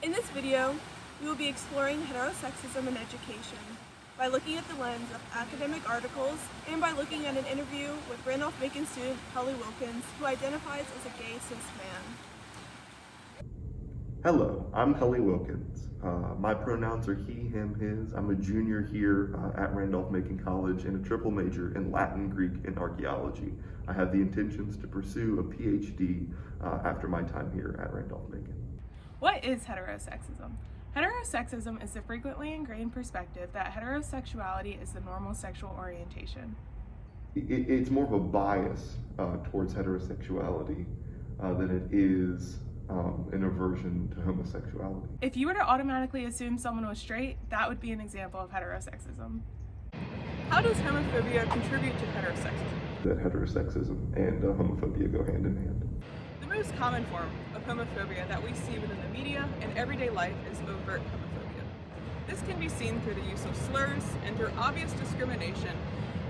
In this video, we will be exploring heterosexism in education by looking at the lens of academic articles and by looking at an interview with Randolph-Macon student Kelly Wilkins, who identifies as a gay cis man. Hello, I'm Kelly Wilkins. My pronouns are he, him, his. I'm a junior here at Randolph-Macon College in a triple major in Latin, Greek, and archaeology. I have the intentions to pursue a PhD after my time here at Randolph-Macon. What is heterosexism? Heterosexism is the frequently ingrained perspective that heterosexuality is the normal sexual orientation. It's more of a bias towards heterosexuality than it is an aversion to homosexuality. If you were to automatically assume someone was straight, that would be an example of heterosexism. How does homophobia contribute to heterosexism? That heterosexism and homophobia go hand in hand. The most common form of homophobia that we see within the media and everyday life is overt homophobia. This can be seen through the use of slurs and through obvious discrimination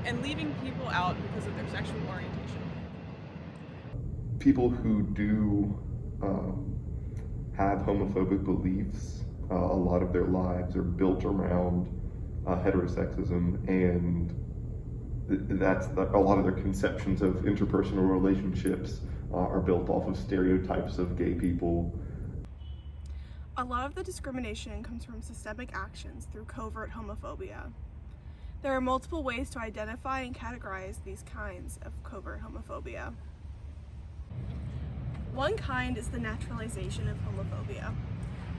and leaving people out because of their sexual orientation. People who do have homophobic beliefs, a lot of their lives are built around heterosexism, and a lot of their conceptions of interpersonal relationships are built off of stereotypes of gay people. A lot of the discrimination comes from systemic actions through covert homophobia. There are multiple ways to identify and categorize these kinds of covert homophobia. One kind is the naturalization of homophobia.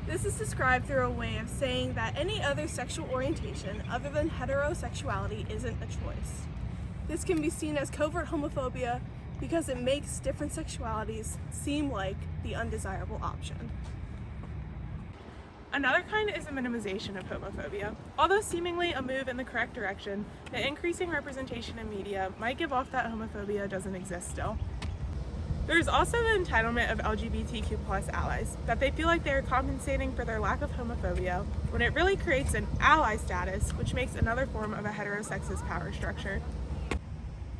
This is described through a way of saying that any other sexual orientation other than heterosexuality isn't a choice. This can be seen as covert homophobia because it makes different sexualities seem like the undesirable option. Another kind is a minimization of homophobia. Although seemingly a move in the correct direction, the increasing representation in media might give off that homophobia doesn't exist still. There's also the entitlement of LGBTQ+ allies, that they feel like they are compensating for their lack of homophobia, when it really creates an ally status, which makes another form of a heterosexist power structure.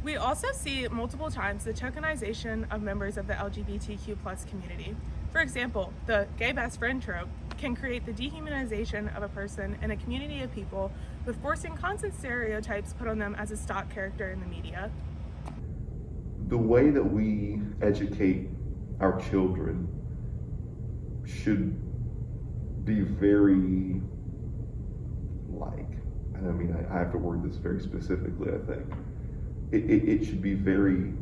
We also see multiple times the tokenization of members of the LGBTQ+ community. For example, the gay best friend trope can create the dehumanization of a person in a community of people with forcing constant stereotypes put on them as a stock character in the media. The way that we educate our children should be very, I have to word this very specifically, I think. It should be very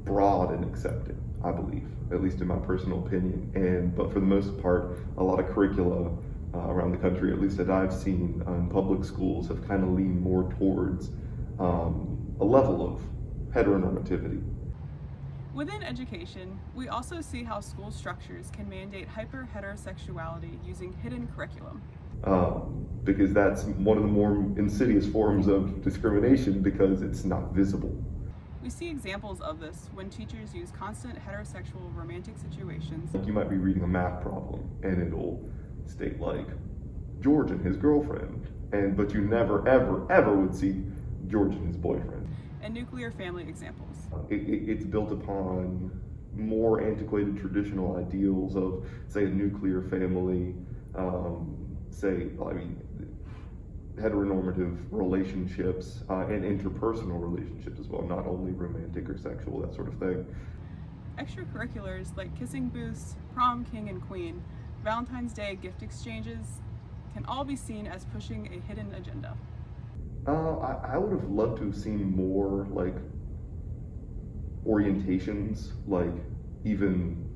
broad and accepted, I believe, at least in my personal opinion. But for the most part, a lot of curricula around the country, at least that I've seen in public schools, have kind of leaned more towards a level of heteronormativity. Within education, we also see how school structures can mandate hyper-heterosexuality using hidden curriculum. Because that's one of the more insidious forms of discrimination because it's not visible. We see examples of this when teachers use constant heterosexual romantic situations. Like you might be reading a math problem and it'll state like George and his girlfriend, but you never ever would see George and his boyfriend. And nuclear family examples. It's built upon more antiquated traditional ideals of, say, a nuclear family, heteronormative relationships and interpersonal relationships as well, not only romantic or sexual, that sort of thing. Extracurriculars like kissing booths, prom king and queen, Valentine's Day gift exchanges can all be seen as pushing a hidden agenda. I would have loved to have seen more like orientations, like even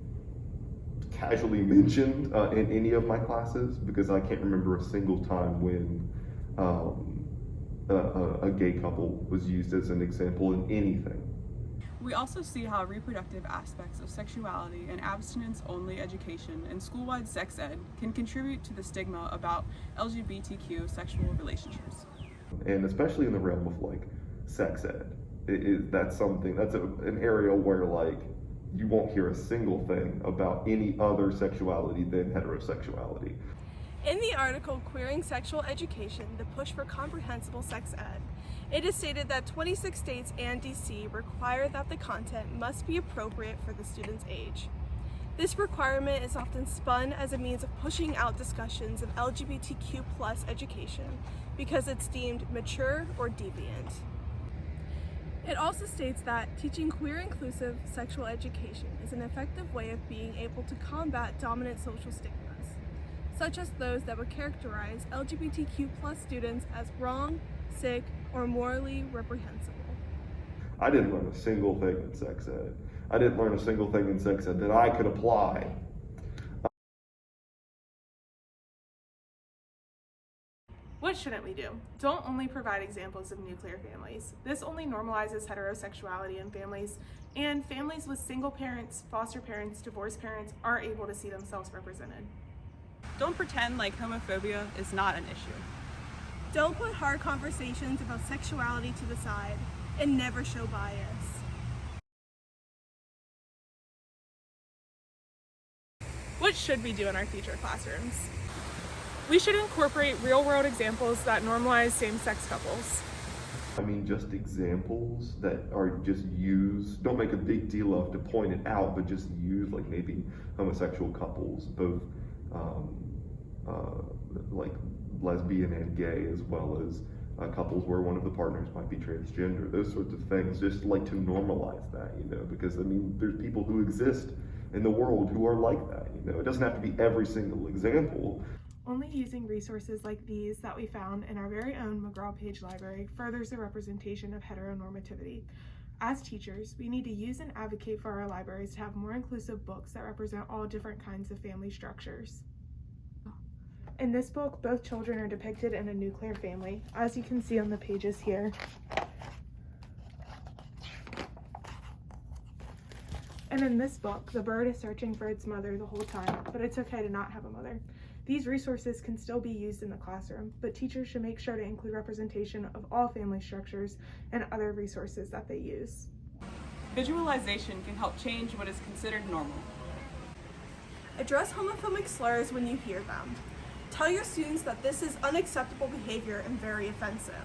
casually mentioned in any of my classes, because I can't remember a single time when a gay couple was used as an example in anything. We also see how reproductive aspects of sexuality and abstinence-only education and school-wide sex ed can contribute to the stigma about LGBTQ sexual relationships. And especially in the realm of like sex ed, that's an area where like you won't hear a single thing about any other sexuality than heterosexuality. In the article Queering Sexual Education, the push for comprehensible sex ed, it is stated that 26 states and DC require that the content must be appropriate for the student's age. This requirement is often spun as a means of pushing out discussions of LGBTQ+ education because it's deemed mature or deviant. It also states that teaching queer-inclusive sexual education is an effective way of being able to combat dominant social stigmas, such as those that would characterize LGBTQ+ students as wrong, sick, or morally reprehensible. I didn't learn a single thing in sex ed. I didn't learn a single thing in sex ed that I could apply. What shouldn't we do? Don't only provide examples of nuclear families. This only normalizes heterosexuality in families, and families with single parents, foster parents, divorced parents aren't able to see themselves represented. Don't pretend like homophobia is not an issue. Don't put hard conversations about sexuality to the side, and never show bias. What should we do in our future classrooms? We should incorporate real-world examples that normalize same-sex couples. I mean, just examples that are just used, don't make a big deal of to point it out, but just use like maybe homosexual couples, both like lesbian and gay, as well as couples where one of the partners might be transgender, those sorts of things, just like to normalize that, because I mean, there's people who exist in the world who are like that, it doesn't have to be every single example. Only using resources like these that we found in our very own McGraw-Page library furthers the representation of heteronormativity. As teachers, we need to use and advocate for our libraries to have more inclusive books that represent all different kinds of family structures. In this book, both children are depicted in a nuclear family, as you can see on the pages here. And in this book, the bird is searching for its mother the whole time, but it's okay to not have a mother. These resources can still be used in the classroom, but teachers should make sure to include representation of all family structures and other resources that they use. Visualization can help change what is considered normal. Address homophobic slurs when you hear them. Tell your students that this is unacceptable behavior and very offensive.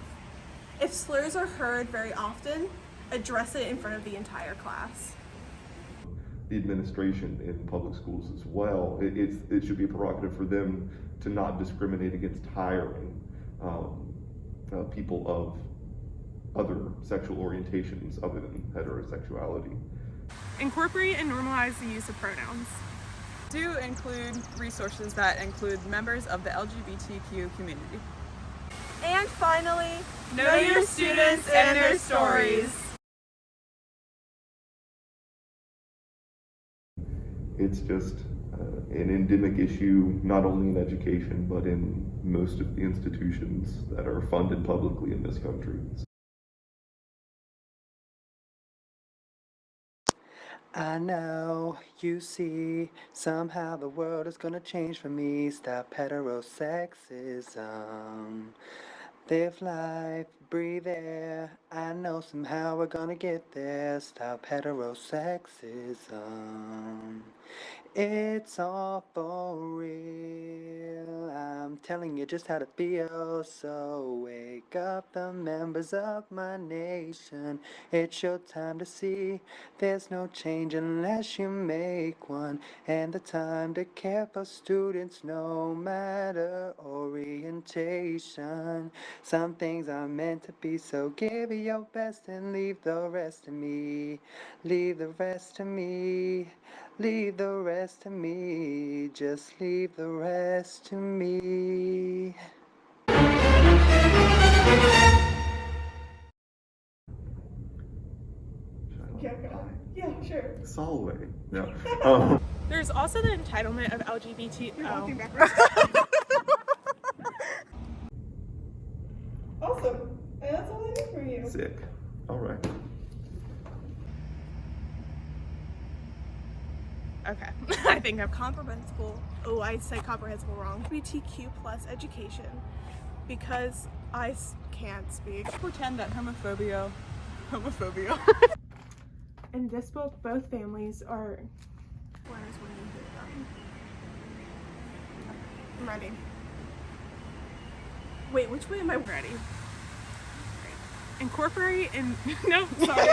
If slurs are heard very often, address it in front of the entire class. The administration in public schools as well, it should be a prerogative for them to not discriminate against hiring people of other sexual orientations other than heterosexuality. Incorporate and normalize the use of pronouns. Do include resources that include members of the LGBTQ community. And finally, Know your students and their stories. It's just an endemic issue, not only in education, but in most of the institutions that are funded publicly in this country. I know, you see, somehow the world is gonna change for me. Stop heterosexism. Live life, breathe air. I know somehow we're gonna get there. Stop heterosexism. It's all for real. I'm telling you just how to feel. So wake up the members of my nation. It's your time to see. There's no change unless you make one. And the time to care for students no matter orientation. Some things are meant to be, so give it your best and leave the rest to me. Leave the rest to me. Leave the rest to me. Just leave the rest to me. Yeah, sure. Solway. Yeah. There's also the entitlement of LGBT. Awesome. And that's all I need from you. Sick. All right. Okay, I think I'm Comprehensible. Oh, I said comprehensible wrong. LGBTQ+ education, because can't speak. Pretend that homophobia. In this book, both families are. When is when you hear them? I'm ready. Wait, which way am I ready? Incorporate and no, sorry.